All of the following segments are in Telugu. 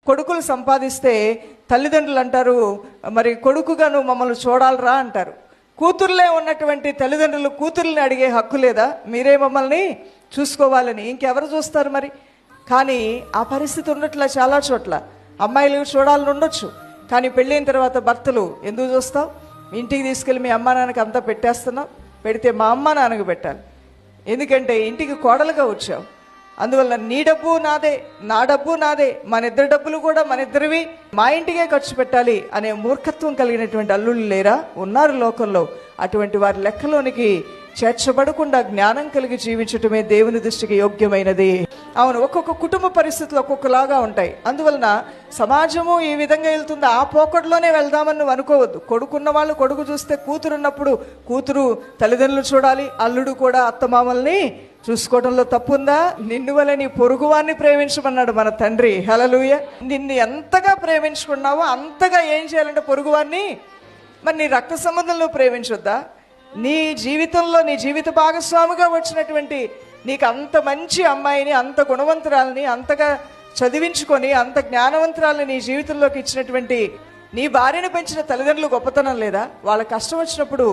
కొడుకులు సంపాదిస్తే తల్లిదండ్రులు అంటారు, మరి కొడుకుగా నువ్వు మమ్మల్ని చూడాలరా అంటారు. కూతుర్లే ఉన్నటువంటి తల్లిదండ్రులు కూతుర్ని అడిగే హక్కు లేదా, మీరే మమ్మల్ని చూసుకోవాలని? ఇంకెవరు చూస్తారు మరి? కానీ ఆ పరిస్థితి ఉండట్లా. చాలా చోట్ల అమ్మాయిలు చూడాలని ఉండొచ్చు, కానీ పెళ్ళైన తర్వాత భర్తలు ఎందుకు చూస్తావు? ఇంటికి తీసుకెళ్ళి మీ అమ్మా నాన్నకి అంతా పెట్టేస్తున్నావు, పెడితే మా అమ్మ నాన్నకు పెట్టాలి, ఎందుకంటే ఇంటికి కోడలుగా వచ్చావు. అందువల్ల నీ డబ్బు నాదే, నా డబ్బు నాదే, మన ఇద్దరి డబ్బులు కూడా మన ఇద్దరివి, మా ఇంటికే ఖర్చు పెట్టాలి అనే మూర్ఖత్వం కలిగినటువంటి అల్లుళ్ళు లేరా? ఉన్నారు లోకంలో. అటువంటి వారి లెక్కలోనికి చేర్చబడకుండా జ్ఞానం కలిగి జీవించటమే దేవుని దృష్టికి యోగ్యమైనది. అవును, ఒక్కొక్క కుటుంబ పరిస్థితులు ఒక్కొక్కలాగా ఉంటాయి. అందువలన సమాజము ఈ విధంగా వెళ్తుంది, ఆ పోకడలోనే వెళ్దామని నువ్వు అనుకోవద్దు. కొడుకున్న వాళ్ళు కొడుకు చూస్తే కూతురున్నప్పుడు కూతురు తల్లిదండ్రులు చూడాలి, అల్లుడు కూడా అత్తమామల్ని చూసుకోవడంలో తప్పుందా? నిన్ను వల్ల నీ పొరుగువాన్ని ప్రేమించమన్నాడు మన తండ్రి. హల్లెలూయ. నిన్ను ఎంతగా ప్రేమించుకున్నావో అంతగా ఏం చేయాలంటే పొరుగువాన్ని, మరి నీ రక్త సంబంధం నువ్వు ప్రేమించొద్దా? నీ జీవితంలో నీ జీవిత భాగస్వామిగా వచ్చినటువంటి నీకు అంత మంచి అమ్మాయిని, అంత గుణవంతురాలని, అంతగా చదివించుకొని అంత జ్ఞానవంతురాలని నీ జీవితంలోకి ఇచ్చినటువంటి నీ భార్యను పెంచిన తల్లిదండ్రులు గొప్పతనం లేదా? వాళ్ళ కష్టం వచ్చినప్పుడు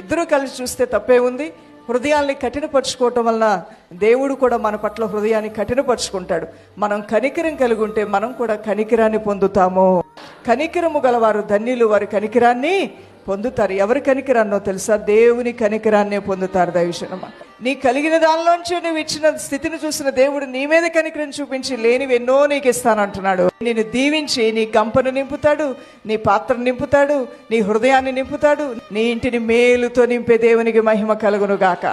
ఇద్దరూ కలిసి చూస్తే తప్పే ఉంది. హృదయాల్ని కఠినపరుచుకోవటం వలన దేవుడు కూడా మన పట్ల హృదయాన్ని కఠినపరుచుకుంటాడు. మనం కనికరం కలిగి ఉంటే మనం కూడా కనికరాన్ని పొందుతాము. కనికరము గలవారు ధన్యులు, వారి కనికరాన్ని పొందుతారు. ఎవరి కనికరాన్నో తెలుసా? దేవుని కనికరాన్నే పొందుతారు. దైవజనమా, నీ కలిగిన దానిలోంచి నువ్వు ఇచ్చిన స్థితిని చూసిన దేవుడు నీ మీద కనికరం చూపించి లేనివి ఎన్నో నీకు ఇస్తానంటున్నాడు. నిన్ను దీవించి నీ గంపను నింపుతాడు, నీ పాత్రను నింపుతాడు, నీ హృదయాన్ని నింపుతాడు. నీ ఇంటిని మేలుతో నింపే దేవునికి మహిమ కలుగును గాక.